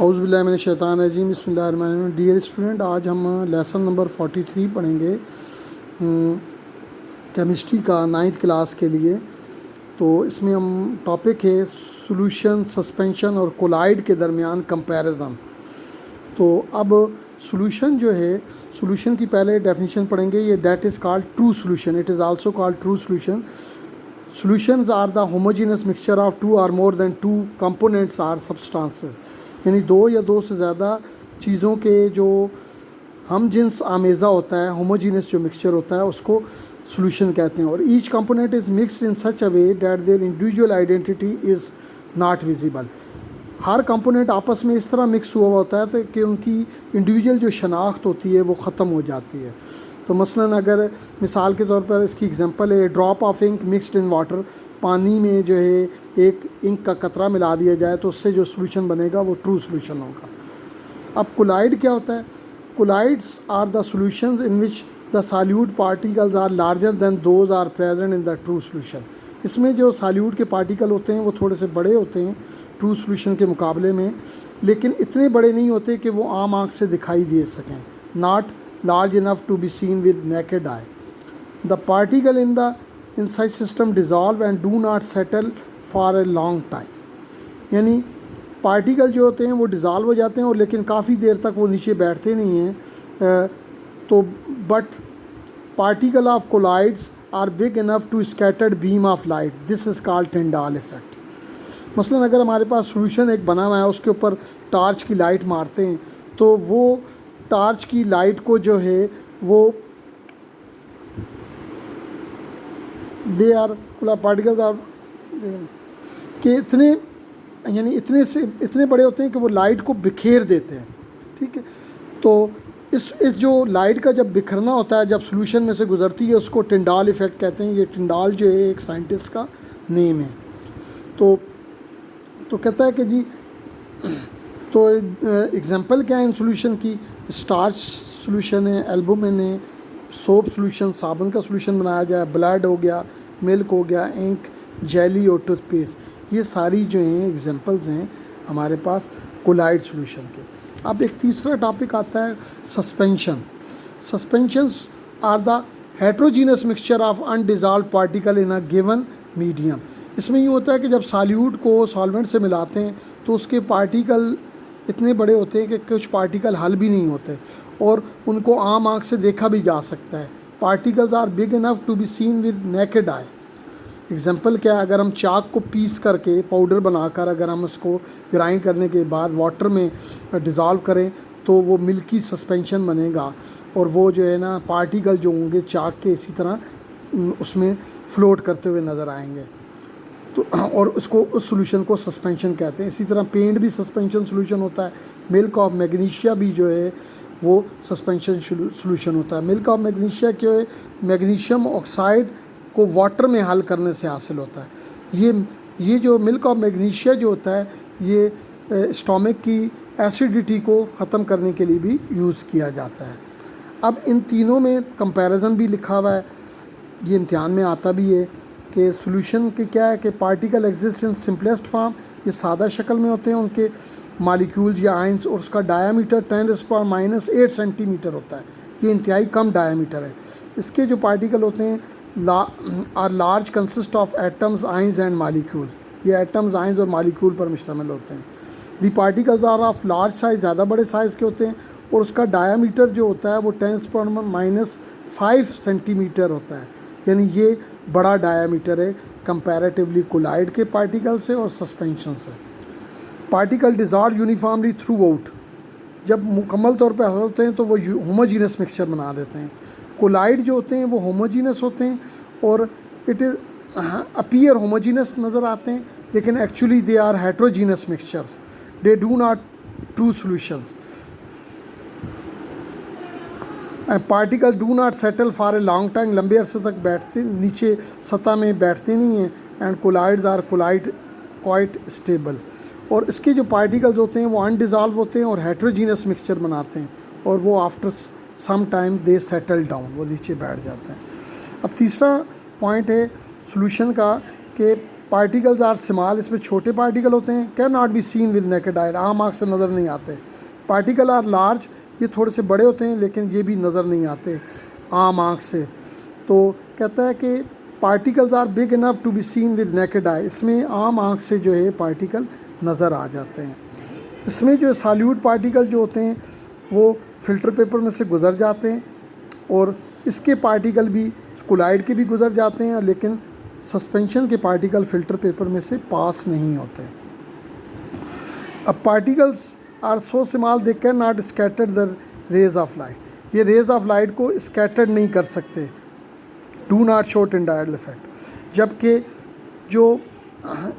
اعوذ باللہ من الشیطان الرجیم، بسم اللہ الرحمن الرحیم۔ ڈیئر اسٹوڈنٹ، آج ہم لیسن نمبر 43 پڑھیں گے کیمسٹری کا 9th کلاس کے لیے۔ تو اس میں ہم ٹاپک ہے سولوشن، سسپینشن اور کولائڈ کے درمیان کمپیریزن۔ تو اب سولوشن جو ہے، سولوشن کی پہلے ڈیفینیشن پڑھیں گے۔ یہ that is called true solution, it is also called true solution. Solutions are the homogeneous mixture of two or more than two components or substances، یعنی دو یا دو سے زیادہ چیزوں کے جو ہم جنس آمیزہ ہوتا ہے، ہوموجینس جو مکسچر ہوتا ہے، اس کو سولوشن کہتے ہیں۔ اور each component is mixed in such a way that their individual identity is not visible. ہر کمپوننٹ آپس میں اس طرح مکس ہوا ہوتا ہے کہ ان کی انڈیویجول جو شناخت ہوتی ہے وہ ختم ہو جاتی ہے۔ تو مثلاً اگر مثال کے طور پر اس کی اگزامپل ہے drop of ink mixed in water, پانی میں جو ہے ایک انک کا قطرہ ملا دیا جائے تو اس سے جو سولوشن بنے گا وہ ٹرو سولوشن ہوگا۔ اب کولائڈ کیا ہوتا ہے؟ Colloids are the solutions in which the solute particles are larger than those are present in the true solution. اس میں جو سالیوٹ کے پارٹیکل ہوتے ہیں وہ تھوڑے سے بڑے ہوتے ہیں ٹرو سولوشن کے مقابلے میں، لیکن اتنے بڑے نہیں ہوتے کہ وہ عام آنکھ سے دکھائی دے سکیں، not large enough to be seen with naked eye. The particle in such system dissolve and do not settle for a long time. یعنی پارٹیکل جو ہوتے ہیں وہ ڈیزالو ہو جاتے ہیں اور لیکن کافی دیر تک وہ نیچے بیٹھتے نہیں ہیں۔ تو but particle of colloids are big enough to scattered beam of light, this is called Tyndall effect. مثلاً اگر ہمارے پاس سولوشن ایک بنا ہوا ہے، اس کے اوپر ٹارچ کی لائٹ مارتے ہیں تو وہ ٹارچ کی لائٹ کو جو ہے وہ دے آر پارٹیکلز آر کہ اتنے بڑے ہوتے ہیں کہ وہ لائٹ کو بکھیر دیتے ہیں، ٹھیک ہے۔ تو اس جو لائٹ کا جب بکھرنا ہوتا ہے، جب سولوشن میں سے گزرتی ہے، اس کو ٹنڈال ایفیکٹ کہتے ہیں۔ یہ ٹنڈال جو ہے ایک سائنٹسٹ کا نیم ہے۔ تو کہتا ہے کہ جی، تو ایگزامپل کیا ہے ان سولوشن کی؟ اسٹارچ سولوشن ہے، البومن ہے، سوپ سولوشن، صابن کا سولوشن بنایا جائے، بلڈ ہو گیا، ملک ہو گیا، انک، جیلی اور ٹوتھ پیسٹ، یہ ساری جو ہیں ایگزامپلز ہیں ہمارے پاس کولائڈ سولوشن کے۔ اب ایک تیسرا ٹاپک آتا ہے suspension. Suspensions are the heterogeneous mixture of undissolved particle in a given medium. اس میں یہ ہوتا ہے کہ جب سالیوٹ کو سالوینٹ سے ملاتے ہیں تو اس کے پارٹیکل اتنے بڑے ہوتے ہیں کہ کچھ پارٹیکل حل بھی نہیں ہوتے اور ان کو عام آنکھ سے دیکھا بھی جا سکتا ہے۔ Particles are big enough to be seen with naked eye. Example کیا ہے؟ اگر ہم چاک کو پیس کر کے پاؤڈر بنا کر اگر ہم اس کو گرائنڈ کرنے کے بعد واٹر میں ڈیزالو کریں تو وہ ملکی سسپینشن بنے گا، اور وہ جو ہے نا پارٹیکل جو ہوں گے چاک کے اسی طرح اس میں فلوٹ کرتے ہوئے نظر آئیں گے۔ تو اور اس سولوشن کو سسپینشن کہتے ہیں۔ اسی طرح پینٹ بھی سسپینشن سولوشن ہوتا ہے۔ ملک آف میگنیشیا بھی جو ہے وہ سسپینشن سولوشن ہوتا ہے۔ ملک آف میگنیشیا کے میگنیشیم آکسائڈ کو واٹر میں حل کرنے سے حاصل ہوتا ہے۔ یہ جو ملک آف میگنیشیا جو ہوتا ہے یہ اسٹامک کی ایسیڈیٹی کو ختم کرنے کے لیے بھی یوز کیا جاتا ہے۔ اب ان تینوں میں کمپیریزن بھی لکھا ہوا ہے، یہ امتحان میں آتا بھی ہے کہ سولوشن کے کیا ہے کہ particle exist in simplest form, یہ سادہ شکل میں ہوتے ہیں ان کے مالیکیولز یا آئنس، اور اس کا ڈایامیٹر 10⁻⁻8 سینٹی میٹر ہوتا ہے۔ یہ انتہائی کم ڈایامیٹر ہے۔ اس کے جو پارٹیکل ہوتے ہیں are large consist of atoms, ions and molecules, یہ ایٹمز، آئنز اور مالیکیول پر مشتمل ہوتے ہیں۔ The particles are of large size, زیادہ بڑے سائز کے ہوتے ہیں، اور اس کا ڈایامیٹر جو ہوتا ہے وہ 10⁻⁻5 سینٹی میٹر ہوتا ہے، یعنی یہ بڑا ڈایامیٹر ہے کمپیریٹیولی کولائڈ کے پارٹیکل سے اور سسپینشن سے۔ Particle dissolve uniformly through out, جب مکمل طور پہ حل ہوتے ہیں تو وہ ہوموجینس مکسچر بنا دیتے ہیں۔ کولائڈ جو ہوتے ہیں وہ ہوموجینس ہوتے ہیں اور اٹ از اپیئر ہوموجینس نظر آتے ہیں، لیکن actually they are heterogeneous mixtures, they do not true solutions. Particle do not settle for a long time, لمبے عرصے تک بیٹھتے نیچے سطح میں بیٹھتے نہیں ہیں۔ اینڈ کولائڈز آر کوائٹ اسٹیبل، اور اس کے جو پارٹیکلز ہوتے ہیں وہ انڈیزالو ہوتے ہیں اور ہیٹروجینس مکسچر بناتے ہیں، اور وہ after some time they settle down, وہ نیچے بیٹھ جاتے ہیں۔ اب تیسرا پوائنٹ ہے سولوشن کا کہ پارٹیکلز آر اسمال، اس میں چھوٹے پارٹیکل ہوتے ہیں. Can not be seen with naked eye, عام آنکھ سے نظر نہیں آتے. پارٹیکل آر لارج، یہ تھوڑے سے بڑے ہوتے ہیں لیکن یہ بھی نظر نہیں آتے عام آنکھ سے. تو کہتا ہے کہ particles are big enough to be seen with naked eye, اس میں عام آنکھ سے جو ہے پارٹیکل نظر آ جاتے ہیں. اس میں جو سالیوٹ پارٹیکل جو ہوتے ہیں وہ فلٹر پیپر میں سے گزر جاتے ہیں، اور اس کے پارٹیکل بھی کولائڈ کے بھی گزر جاتے ہیں، لیکن سسپینشن کے پارٹیکل فلٹر پیپر میں سے پاس نہیں ہوتے. اب particles are so small they can not scatter the rays of light, یہ ریز آف لائٹ کو اسکیٹر نہیں کر سکتے. Do not show Tyndall effect, جبکہ جو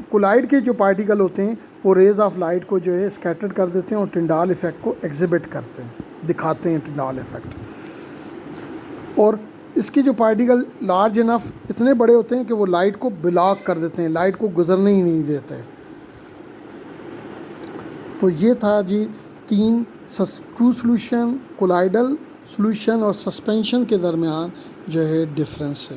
کولائڈ کے جو پارٹیکل ہوتے ہیں وہ ریز آف لائٹ کو جو ہے اسکیٹر کر دیتے ہیں اور ٹنڈال ایفیکٹ کو ایگزیبٹ کرتے ہیں، دکھاتے ہیں ٹنڈال ایفیکٹ. اور اس کے جو پارٹیکل لارج انف اتنے بڑے ہوتے ہیں کہ وہ لائٹ کو بلاک کر دیتے ہیں، لائٹ کو گزرنے ہی نہیں دیتے. تو یہ تھا جی 3 ٹرو سولوشن، کولائڈل سولوشن اور سسپینشن کے درمیان جو ہے ڈفرینس ہے.